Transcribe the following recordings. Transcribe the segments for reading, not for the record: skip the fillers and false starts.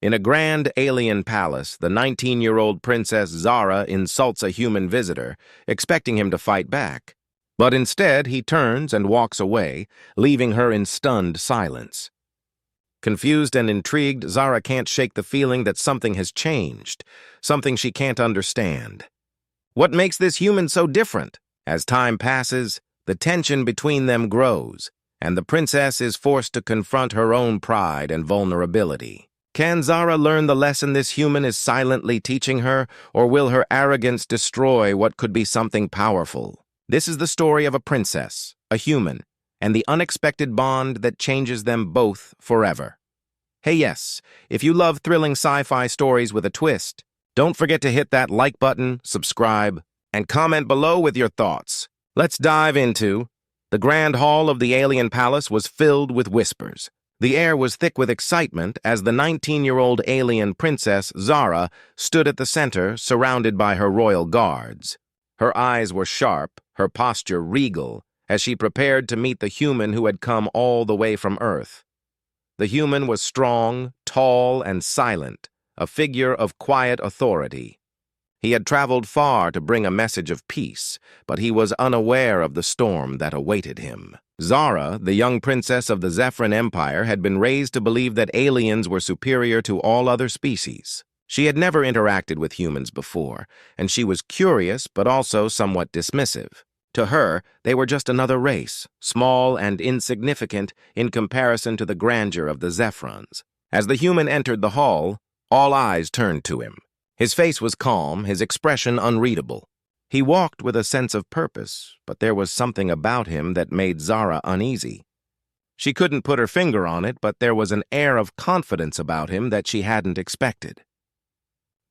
In a grand alien palace, the 19-year-old Princess Zara insults a human visitor, expecting him to fight back. But instead, he turns and walks away, leaving her in stunned silence. Confused and intrigued, Zara can't shake the feeling that something has changed, something she can't understand. What makes this human so different? As time passes, the tension between them grows, and the princess is forced to confront her own pride and vulnerability. Can Zara learn the lesson this human is silently teaching her, or will her arrogance destroy what could be something powerful? This is the story of a princess, a human, and the unexpected bond that changes them both forever. Hey yes, if you love thrilling sci-fi stories with a twist, don't forget to hit that like button, subscribe, and comment below with your thoughts. Let's dive into... The grand hall of the alien palace was filled with whispers. The air was thick with excitement as the 19-year-old alien princess, Zara, stood at the center, surrounded by her royal guards. Her eyes were sharp, her posture regal, as she prepared to meet the human who had come all the way from Earth. The human was strong, tall, and silent, a figure of quiet authority. He had traveled far to bring a message of peace, but he was unaware of the storm that awaited him. Zara, the young princess of the Zephyrin Empire, had been raised to believe that aliens were superior to all other species. She had never interacted with humans before, and she was curious but also somewhat dismissive. To her, they were just another race, small and insignificant in comparison to the grandeur of the Zephyrons. As the human entered the hall, all eyes turned to him. His face was calm, his expression unreadable. He walked with a sense of purpose, but there was something about him that made Zara uneasy. She couldn't put her finger on it, but there was an air of confidence about him that she hadn't expected.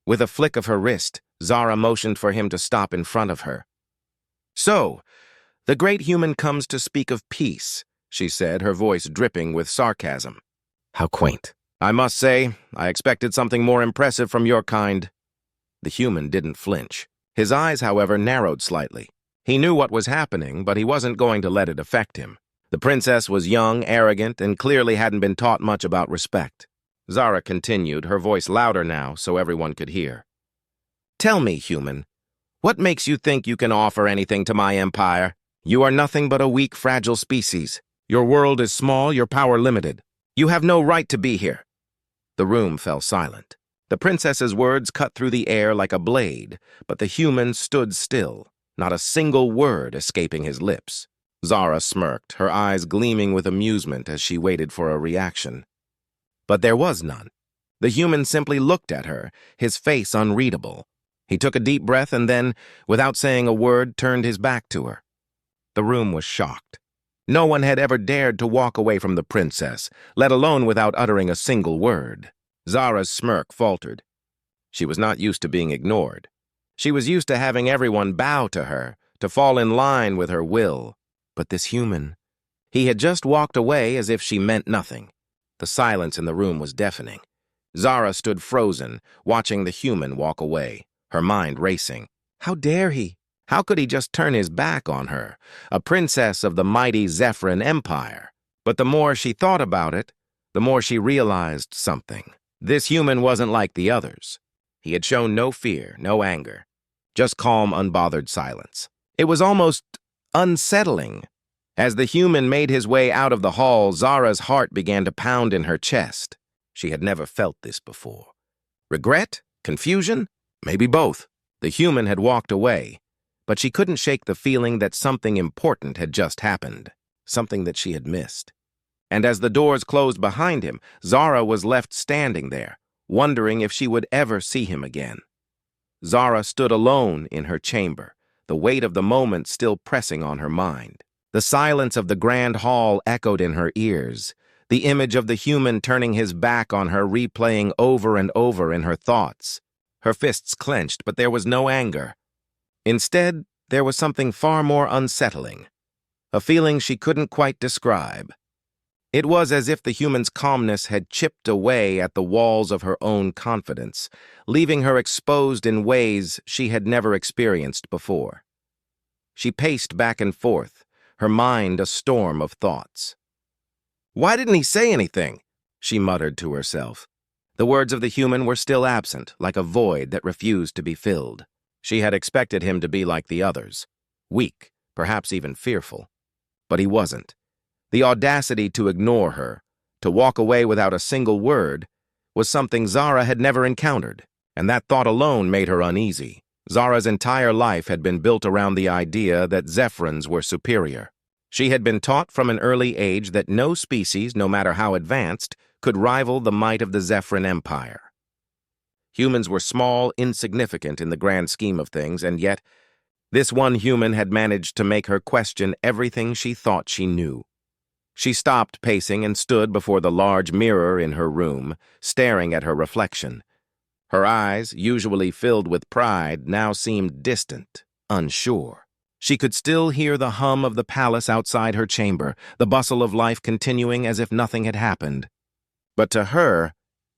With a flick of her wrist, Zara motioned for him to stop in front of her. "So, the great human comes to speak of peace," she said, her voice dripping with sarcasm. "How quaint. I must say, I expected something more impressive from your kind." The human didn't flinch. His eyes, however, narrowed slightly. He knew what was happening, but he wasn't going to let it affect him. The princess was young, arrogant, and clearly hadn't been taught much about respect. Zara continued, her voice louder now so everyone could hear. "Tell me, human, what makes you think you can offer anything to my empire? You are nothing but a weak, fragile species. Your world is small, your power limited. You have no right to be here." The room fell silent. The princess's words cut through the air like a blade, but the human stood still, not a single word escaping his lips. Zara smirked, her eyes gleaming with amusement as she waited for a reaction. But there was none. The human simply looked at her, his face unreadable. He took a deep breath and then, without saying a word, turned his back to her. The room was shocked. No one had ever dared to walk away from the princess, let alone without uttering a single word. Zara's smirk faltered. She was not used to being ignored. She was used to having everyone bow to her, to fall in line with her will. But this human, he had just walked away as if she meant nothing. The silence in the room was deafening. Zara stood frozen, watching the human walk away, her mind racing. How dare he? How could he just turn his back on her, a princess of the mighty Zephyrin Empire? But the more she thought about it, the more she realized something. This human wasn't like the others. He had shown no fear, no anger, just calm, unbothered silence. It was almost unsettling. As the human made his way out of the hall, Zara's heart began to pound in her chest. She had never felt this before. Regret? Confusion? Maybe both. The human had walked away, but she couldn't shake the feeling that something important had just happened, something that she had missed. And as the doors closed behind him, Zara was left standing there, wondering if she would ever see him again. Zara stood alone in her chamber, the weight of the moment still pressing on her mind. The silence of the grand hall echoed in her ears, the image of the human turning his back on her replaying over and over in her thoughts. Her fists clenched, but there was no anger. Instead, there was something far more unsettling, a feeling she couldn't quite describe. It was as if the human's calmness had chipped away at the walls of her own confidence, leaving her exposed in ways she had never experienced before. She paced back and forth, her mind a storm of thoughts. "Why didn't he say anything?" she muttered to herself. The words of the human were still absent, like a void that refused to be filled. She had expected him to be like the others, weak, perhaps even fearful. But he wasn't. The audacity to ignore her, to walk away without a single word, was something Zara had never encountered, and that thought alone made her uneasy. Zara's entire life had been built around the idea that Zephrons were superior. She had been taught from an early age that no species, no matter how advanced, could rival the might of the Zephron Empire. Humans were small, insignificant in the grand scheme of things, and yet this one human had managed to make her question everything she thought she knew. She stopped pacing and stood before the large mirror in her room, staring at her reflection. Her eyes, usually filled with pride, now seemed distant, unsure. She could still hear the hum of the palace outside her chamber, the bustle of life continuing as if nothing had happened. But to her,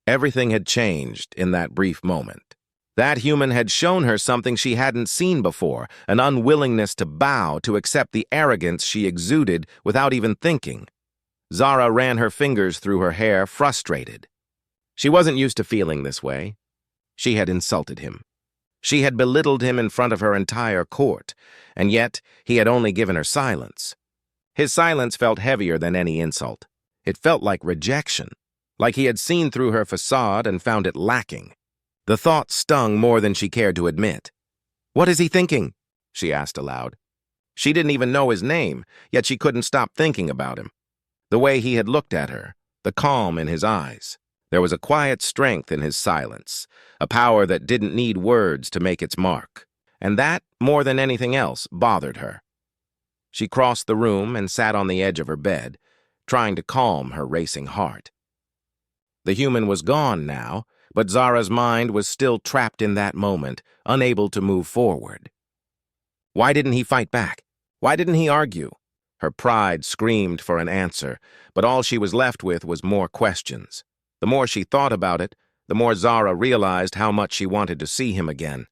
everything had changed in that brief moment. That human had shown her something she hadn't seen before, an unwillingness to bow, to accept the arrogance she exuded without even thinking. Zara ran her fingers through her hair, frustrated. She wasn't used to feeling this way. She had insulted him. She had belittled him in front of her entire court, and yet he had only given her silence. His silence felt heavier than any insult. It felt like rejection, like he had seen through her facade and found it lacking. The thought stung more than she cared to admit. "What is he thinking?" she asked aloud. She didn't even know his name, yet she couldn't stop thinking about him. The way he had looked at her, the calm in his eyes. There was a quiet strength in his silence, a power that didn't need words to make its mark. And that, more than anything else, bothered her. She crossed the room and sat on the edge of her bed, trying to calm her racing heart. The human was gone now, but Zara's mind was still trapped in that moment, unable to move forward. Why didn't he fight back? Why didn't he argue? Her pride screamed for an answer, but all she was left with was more questions. The more she thought about it, the more Zara realized how much she wanted to see him again.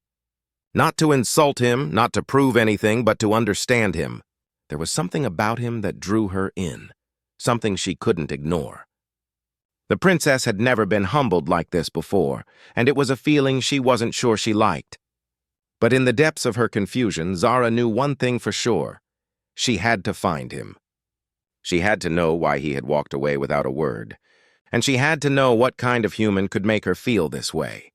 Not to insult him, not to prove anything, but to understand him. There was something about him that drew her in, something she couldn't ignore. The princess had never been humbled like this before, and it was a feeling she wasn't sure she liked. But in the depths of her confusion, Zara knew one thing for sure. She had to find him. She had to know why he had walked away without a word, and she had to know what kind of human could make her feel this way.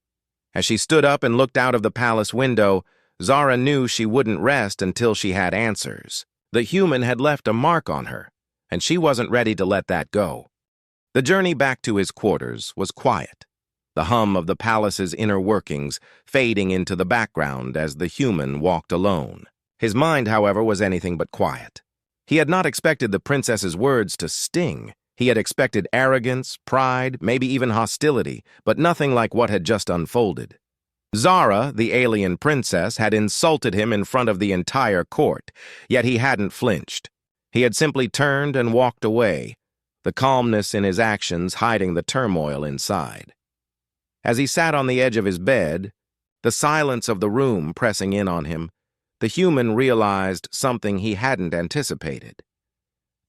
As she stood up and looked out of the palace window, Zara knew she wouldn't rest until she had answers. The human had left a mark on her, and she wasn't ready to let that go. The journey back to his quarters was quiet, the hum of the palace's inner workings fading into the background as the human walked alone. His mind, however, was anything but quiet. He had not expected the princess's words to sting. He had expected arrogance, pride, maybe even hostility, but nothing like what had just unfolded. Zara, the alien princess, had insulted him in front of the entire court, yet he hadn't flinched. He had simply turned and walked away, the calmness in his actions hiding the turmoil inside. As he sat on the edge of his bed, the silence of the room pressing in on him, the human realized something he hadn't anticipated.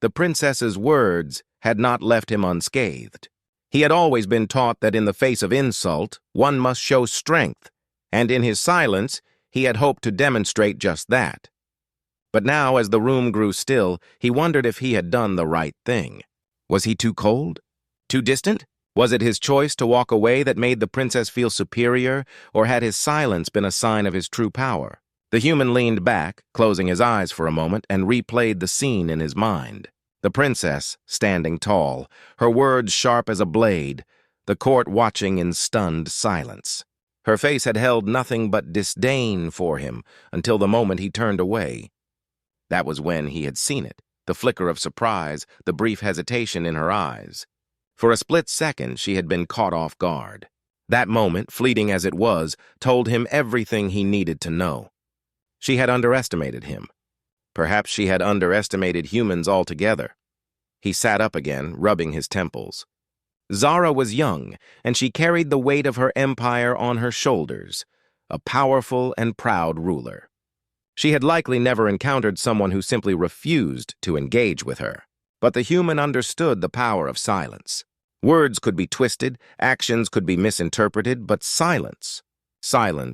The princess's words had not left him unscathed. He had always been taught that in the face of insult, one must show strength, and in his silence, he had hoped to demonstrate just that. But now, as the room grew still, he wondered if he had done the right thing. Was he too cold? Too distant? Was it his choice to walk away that made the princess feel superior, or had his silence been a sign of his true power? The human leaned back, closing his eyes for a moment, and replayed the scene in his mind. The princess, standing tall, her words sharp as a blade, the court watching in stunned silence. Her face had held nothing but disdain for him until the moment he turned away. That was when he had seen it, the flicker of surprise, the brief hesitation in her eyes. For a split second, she had been caught off guard. That moment, fleeting as it was, told him everything he needed to know. She had underestimated him. Perhaps she had underestimated humans altogether. He sat up again, rubbing his temples. Zara was young, and she carried the weight of her empire on her shoulders, a powerful and proud ruler. She had likely never encountered someone who simply refused to engage with her. But the human understood the power of silence. Words could be twisted, actions could be misinterpreted, but silence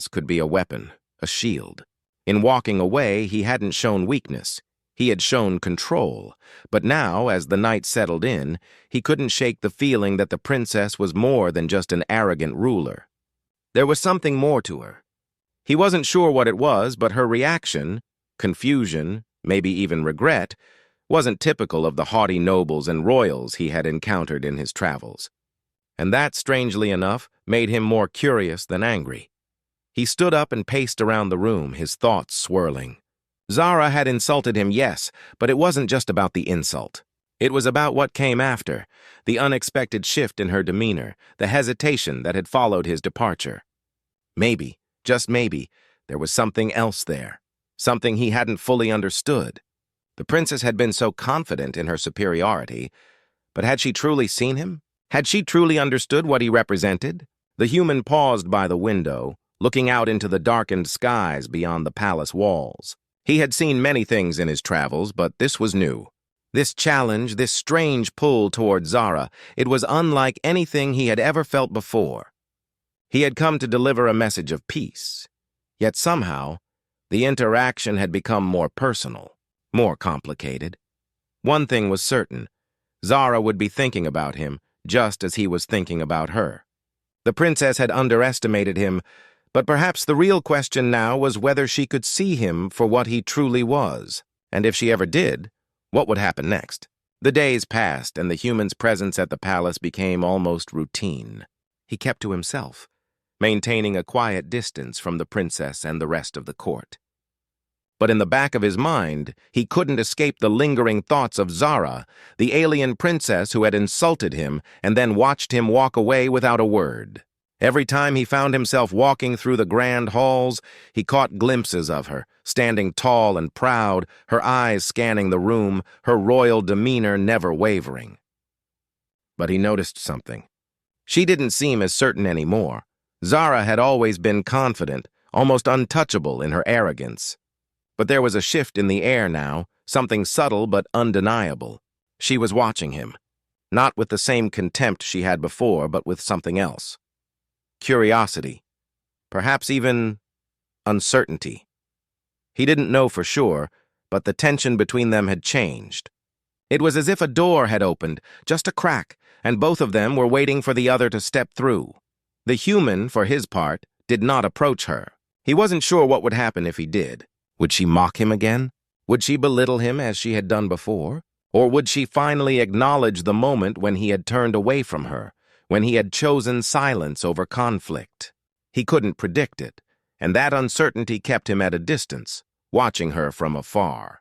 could be a weapon, a shield. In walking away, he hadn't shown weakness. He had shown control. But now, as the night settled in, he couldn't shake the feeling that the princess was more than just an arrogant ruler. There was something more to her. He wasn't sure what it was, but her reaction, confusion, maybe even regret, wasn't typical of the haughty nobles and royals he had encountered in his travels. And that, strangely enough, made him more curious than angry. He stood up and paced around the room, his thoughts swirling. Zara had insulted him, yes, but it wasn't just about the insult. It was about what came after, the unexpected shift in her demeanor, the hesitation that had followed his departure. Maybe, just maybe, there was something else there, something he hadn't fully understood. The princess had been so confident in her superiority, but had she truly seen him? Had she truly understood what he represented? The human paused by the window, looking out into the darkened skies beyond the palace walls. He had seen many things in his travels, but this was new. This challenge, this strange pull toward Zara, it was unlike anything he had ever felt before. He had come to deliver a message of peace. Yet somehow, the interaction had become more personal, more complicated. One thing was certain. Zara would be thinking about him, just as he was thinking about her. The princess had underestimated him, but perhaps the real question now was whether she could see him for what he truly was. And if she ever did, what would happen next? The days passed, and the human's presence at the palace became almost routine. He kept to himself, maintaining a quiet distance from the princess and the rest of the court. But in the back of his mind, he couldn't escape the lingering thoughts of Zara, the alien princess who had insulted him and then watched him walk away without a word. Every time he found himself walking through the grand halls, he caught glimpses of her, standing tall and proud, her eyes scanning the room, her royal demeanor never wavering. But he noticed something. She didn't seem as certain anymore. Zara had always been confident, almost untouchable in her arrogance. But there was a shift in the air now, something subtle but undeniable. She was watching him, not with the same contempt she had before, but with something else. Curiosity, perhaps even uncertainty. He didn't know for sure, but the tension between them had changed. It was as if a door had opened, just a crack, and both of them were waiting for the other to step through. The human, for his part, did not approach her. He wasn't sure what would happen if he did. Would she mock him again? Would she belittle him as she had done before? Or would she finally acknowledge the moment when he had turned away from her, when he had chosen silence over conflict? He couldn't predict it, and that uncertainty kept him at a distance, watching her from afar.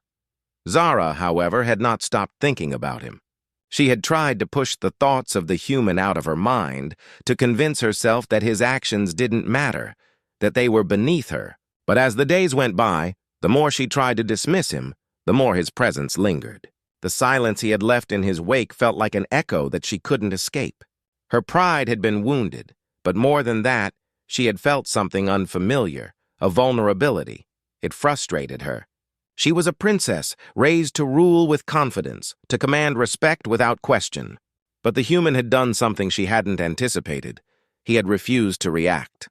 Zara, however, had not stopped thinking about him. She had tried to push the thoughts of the human out of her mind, to convince herself that his actions didn't matter, that they were beneath her. But as the days went by, the more she tried to dismiss him, the more his presence lingered. The silence he had left in his wake felt like an echo that she couldn't escape. Her pride had been wounded, but more than that, she had felt something unfamiliar, a vulnerability. It frustrated her. She was a princess, raised to rule with confidence, to command respect without question. But the human had done something she hadn't anticipated. He had refused to react.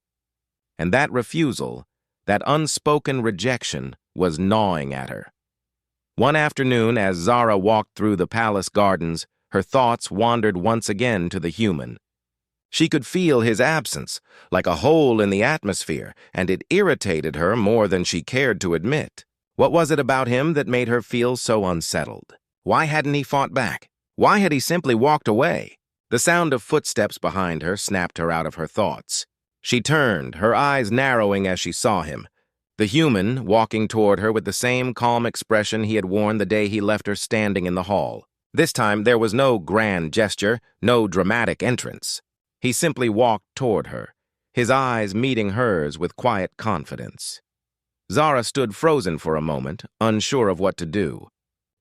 And that refusal, that unspoken rejection, was gnawing at her. One afternoon, as Zara walked through the palace gardens, her thoughts wandered once again to the human. She could feel his absence, like a hole in the atmosphere, and it irritated her more than she cared to admit. What was it about him that made her feel so unsettled? Why hadn't he fought back? Why had he simply walked away? The sound of footsteps behind her snapped her out of her thoughts. She turned, her eyes narrowing as she saw him. The human, walking toward her with the same calm expression he had worn the day he left her standing in the hall. This time there was no grand gesture, no dramatic entrance. He simply walked toward her, his eyes meeting hers with quiet confidence. Zara stood frozen for a moment, unsure of what to do.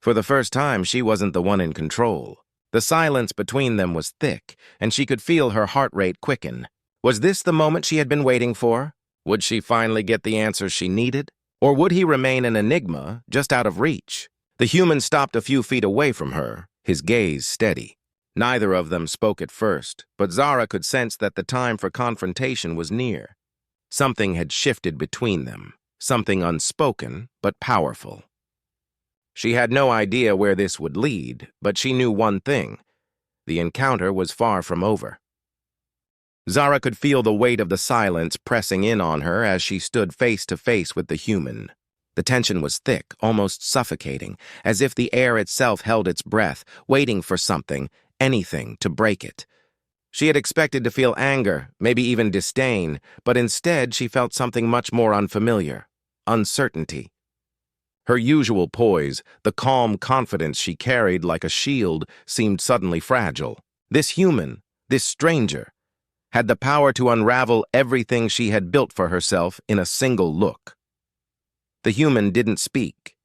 For the first time, she wasn't the one in control. The silence between them was thick, and she could feel her heart rate quicken. Was this the moment she had been waiting for? Would she finally get the answers she needed? Or would he remain an enigma, just out of reach? The human stopped a few feet away from her, his gaze steady. Neither of them spoke at first, but Zara could sense that the time for confrontation was near. Something had shifted between them, something unspoken but powerful. She had no idea where this would lead, but she knew one thing. The encounter was far from over. Zara could feel the weight of the silence pressing in on her as she stood face to face with the human. The tension was thick, almost suffocating, as if the air itself held its breath, waiting for something, anything, to break it. She had expected to feel anger, maybe even disdain, but instead she felt something much more unfamiliar: uncertainty. Her usual poise, the calm confidence she carried like a shield, seemed suddenly fragile. This human, this stranger, had the power to unravel everything she had built for herself in a single look. The human didn't speak.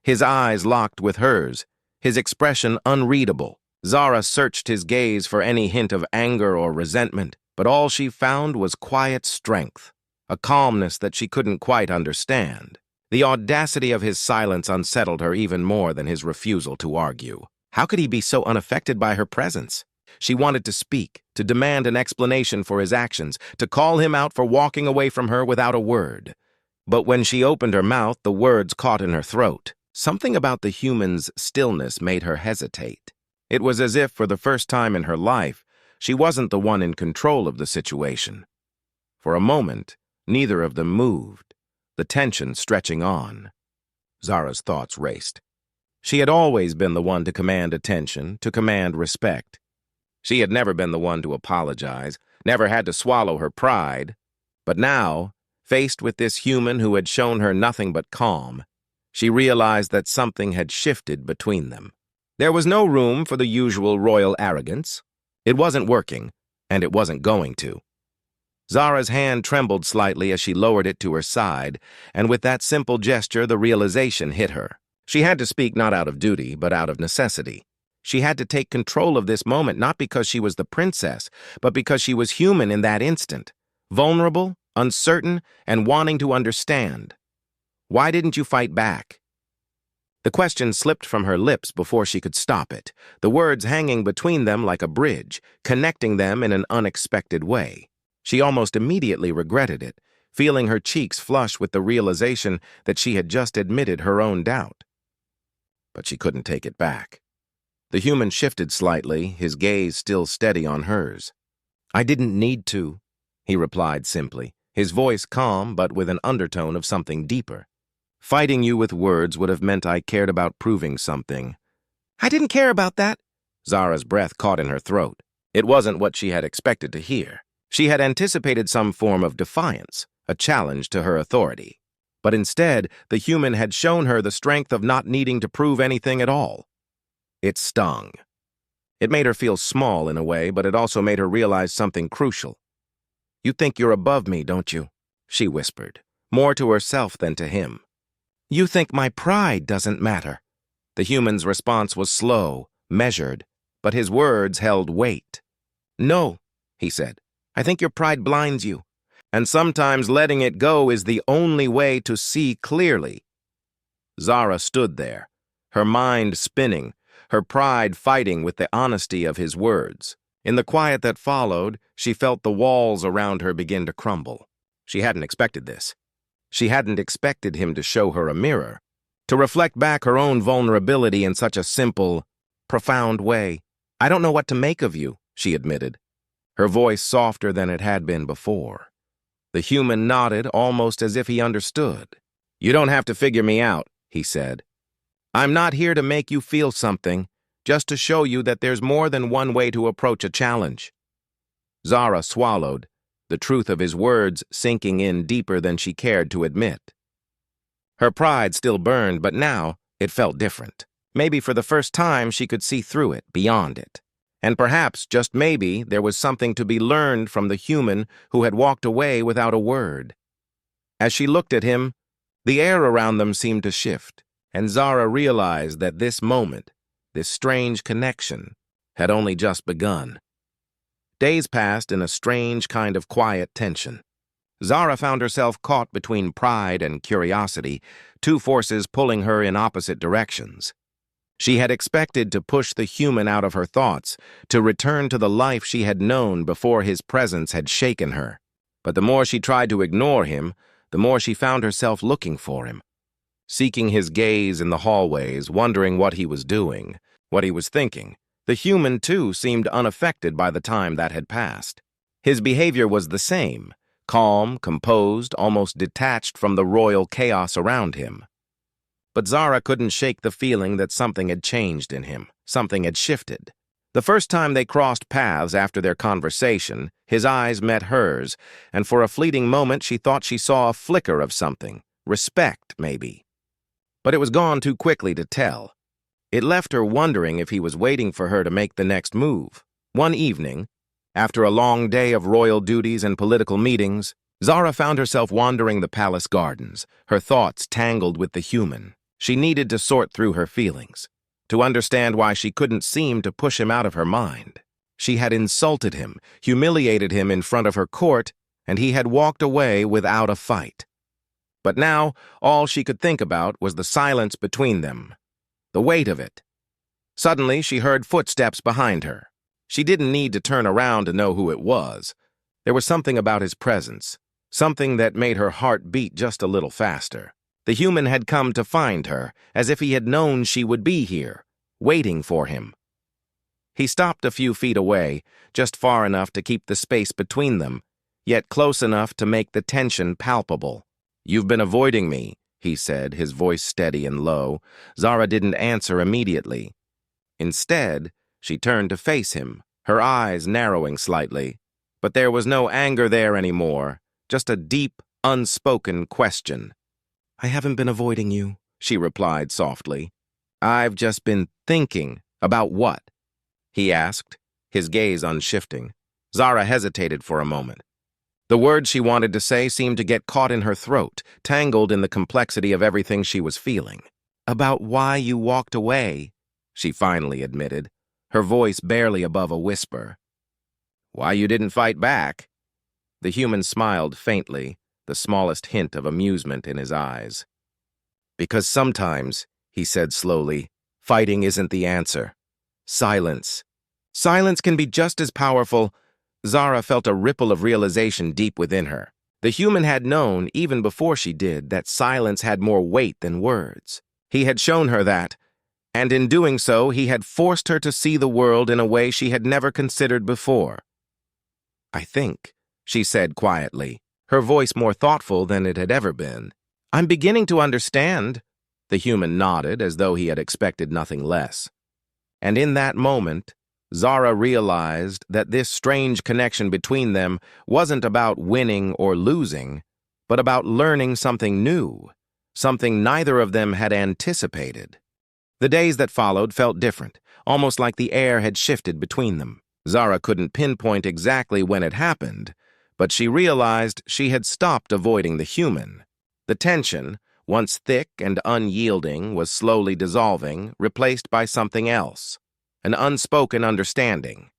His eyes locked with hers, his expression unreadable. Zara searched his gaze for any hint of anger or resentment, but all she found was quiet strength, a calmness that she couldn't quite understand. The audacity of his silence unsettled her even more than his refusal to argue. How could he be so unaffected by her presence? She wanted to speak, to demand an explanation for his actions, to call him out for walking away from her without a word. But when she opened her mouth, the words caught in her throat. Something about the human's stillness made her hesitate. It was as if, for the first time in her life, she wasn't the one in control of the situation. For a moment, neither of them moved, the tension stretching on. Zara's thoughts raced. She had always been the one to command attention, to command respect. She had never been the one to apologize, never had to swallow her pride. But now, faced with this human who had shown her nothing but calm, she realized that something had shifted between them. There was no room for the usual royal arrogance. It wasn't working, and it wasn't going to. Zara's hand trembled slightly as she lowered it to her side, and with that simple gesture, the realization hit her. She had to speak not out of duty, but out of necessity. She had to take control of this moment, not because she was the princess, but because she was human in that instant, vulnerable, uncertain, and wanting to understand. Why didn't you fight back? The question slipped from her lips before she could stop it, the words hanging between them like a bridge, connecting them in an unexpected way. She almost immediately regretted it, feeling her cheeks flush with the realization that she had just admitted her own doubt. But she couldn't take it back. The human shifted slightly, his gaze still steady on hers. "I didn't need to," he replied simply, his voice calm but with an undertone of something deeper. "Fighting you with words would have meant I cared about proving something." "I didn't care about that." Zara's breath caught in her throat. It wasn't what she had expected to hear. She had anticipated some form of defiance, a challenge to her authority. But instead, the human had shown her the strength of not needing to prove anything at all. It stung. It made her feel small in a way, but it also made her realize something crucial. "You think you're above me, don't you?" she whispered, more to herself than to him. "You think my pride doesn't matter." The human's response was slow, measured, but his words held weight. "No," he said. "I think your pride blinds you, and sometimes letting it go is the only way to see clearly." Zara stood there, her mind spinning, her pride fighting with the honesty of his words. In the quiet that followed, she felt the walls around her begin to crumble. She hadn't expected this. She hadn't expected him to show her a mirror, to reflect back her own vulnerability in such a simple, profound way. "I don't know what to make of you," she admitted, her voice softer than it had been before. The human nodded, almost as if he understood. "You don't have to figure me out," he said. "I'm not here to make you feel something, just to show you that there's more than one way to approach a challenge." Zara swallowed, the truth of his words sinking in deeper than she cared to admit. Her pride still burned, but now it felt different. Maybe for the first time she could see through it, beyond it. And perhaps, just maybe, there was something to be learned from the human who had walked away without a word. As she looked at him, the air around them seemed to shift, and Zara realized that this moment, this strange connection, had only just begun. Days passed in a strange kind of quiet tension. Zara found herself caught between pride and curiosity, two forces pulling her in opposite directions. She had expected to push the human out of her thoughts, to return to the life she had known before his presence had shaken her. But the more she tried to ignore him, the more she found herself looking for him, seeking his gaze in the hallways, wondering what he was doing, what he was thinking. The human, too, seemed unaffected by the time that had passed. His behavior was the same, calm, composed, almost detached from the royal chaos around him. But Zara couldn't shake the feeling that something had changed in him, something had shifted. The first time they crossed paths after their conversation, his eyes met hers, and for a fleeting moment she thought she saw a flicker of something, respect, maybe. But it was gone too quickly to tell. It left her wondering if he was waiting for her to make the next move. One evening, after a long day of royal duties and political meetings, Zara found herself wandering the palace gardens, her thoughts tangled with the human. She needed to sort through her feelings, to understand why she couldn't seem to push him out of her mind. She had insulted him, humiliated him in front of her court, and he had walked away without a fight. But now, all she could think about was the silence between them, the weight of it. Suddenly, she heard footsteps behind her. She didn't need to turn around to know who it was. There was something about his presence, something that made her heart beat just a little faster. The human had come to find her, as if he had known she would be here, waiting for him. He stopped a few feet away, just far enough to keep the space between them, yet close enough to make the tension palpable. "You've been avoiding me," he said, his voice steady and low. Zara didn't answer immediately. Instead, she turned to face him, her eyes narrowing slightly. But there was no anger there anymore, just a deep, unspoken question. "I haven't been avoiding you," she replied softly. "I've just been thinking." "About what?" he asked, his gaze unshifting. Zara hesitated for a moment. The words she wanted to say seemed to get caught in her throat, tangled in the complexity of everything she was feeling. "About why you walked away," she finally admitted, her voice barely above a whisper. "Why you didn't fight back?" The human smiled faintly, the smallest hint of amusement in his eyes. "Because sometimes," he said slowly, "fighting isn't the answer. Silence. Silence can be just as powerful." Zara felt a ripple of realization deep within her. The human had known, even before she did, that silence had more weight than words. He had shown her that, and in doing so, he had forced her to see the world in a way she had never considered before. "I think," she said quietly, her voice more thoughtful than it had ever been. "I'm beginning to understand." The human nodded as though he had expected nothing less. And in that moment, Zara realized that this strange connection between them wasn't about winning or losing, but about learning something new, something neither of them had anticipated. The days that followed felt different, almost like the air had shifted between them. Zara couldn't pinpoint exactly when it happened, but she realized she had stopped avoiding the human. The tension, once thick and unyielding, was slowly dissolving, replaced by something else. An unspoken understanding.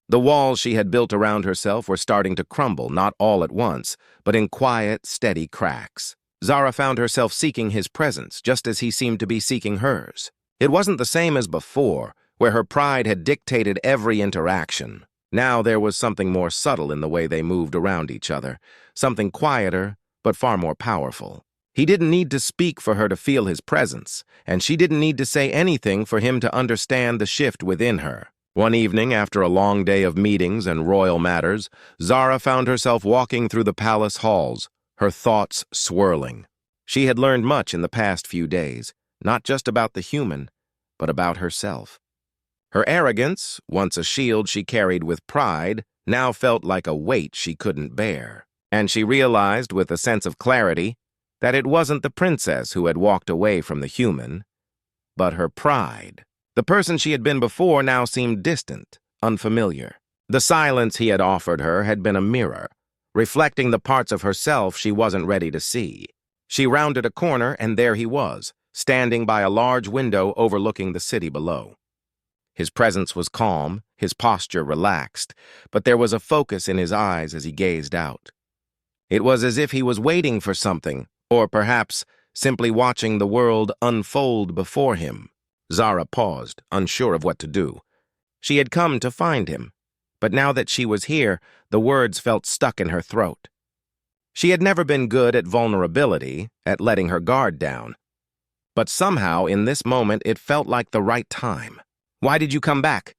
The walls she had built around herself were starting to crumble, not all at once, but in quiet, steady cracks. Zara found herself seeking his presence, just as he seemed to be seeking hers. It wasn't the same as before, where her pride had dictated every interaction. Now there was something more subtle in the way they moved around each other, something quieter, but far more powerful. He didn't need to speak for her to feel his presence, and she didn't need to say anything for him to understand the shift within her. One evening, after a long day of meetings and royal matters, Zara found herself walking through the palace halls, her thoughts swirling. She had learned much in the past few days, not just about the human, but about herself. Her arrogance, once a shield she carried with pride, now felt like a weight she couldn't bear. And she realized with a sense of clarity that it wasn't the princess who had walked away from the human, but her pride. The person she had been before now seemed distant, unfamiliar. The silence he had offered her had been a mirror, reflecting the parts of herself she wasn't ready to see. She rounded a corner, and there he was, standing by a large window overlooking the city below. His presence was calm, his posture relaxed, but there was a focus in his eyes as he gazed out. It was as if he was waiting for something, or perhaps simply watching the world unfold before him. Zara paused, unsure of what to do. She had come to find him, but now that she was here, the words felt stuck in her throat. She had never been good at vulnerability, at letting her guard down. But somehow, in this moment, it felt like the right time. "Why did you come back?"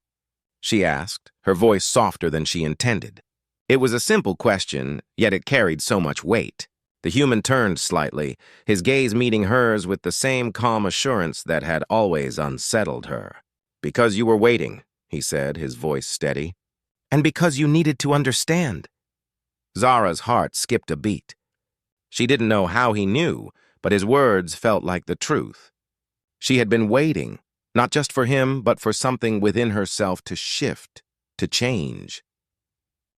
she asked, her voice softer than she intended. It was a simple question, yet it carried so much weight. The human turned slightly, his gaze meeting hers with the same calm assurance that had always unsettled her. "Because you were waiting," he said, his voice steady. "And because you needed to understand." Zara's heart skipped a beat. She didn't know how he knew, but his words felt like the truth. She had been waiting, not just for him, but for something within herself to shift, to change.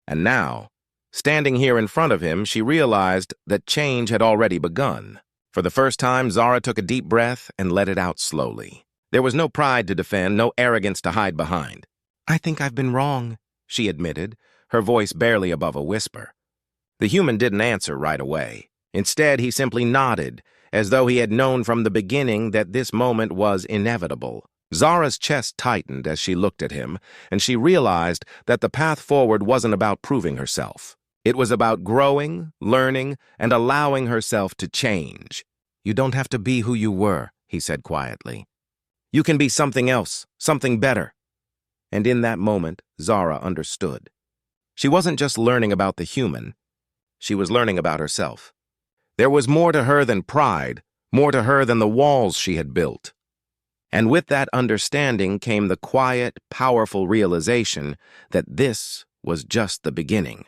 And now, standing here in front of him, she realized that change had already begun. For the first time, Zara took a deep breath and let it out slowly. There was no pride to defend, no arrogance to hide behind. "I think I've been wrong," she admitted, her voice barely above a whisper. The human didn't answer right away. Instead, he simply nodded, as though he had known from the beginning that this moment was inevitable. Zara's chest tightened as she looked at him, and she realized that the path forward wasn't about proving herself. It was about growing, learning, and allowing herself to change. "You don't have to be who you were," he said quietly. "You can be something else, something better." And in that moment, Zara understood. She wasn't just learning about the human. She was learning about herself. There was more to her than pride, more to her than the walls she had built. And with that understanding came the quiet, powerful realization that this was just the beginning.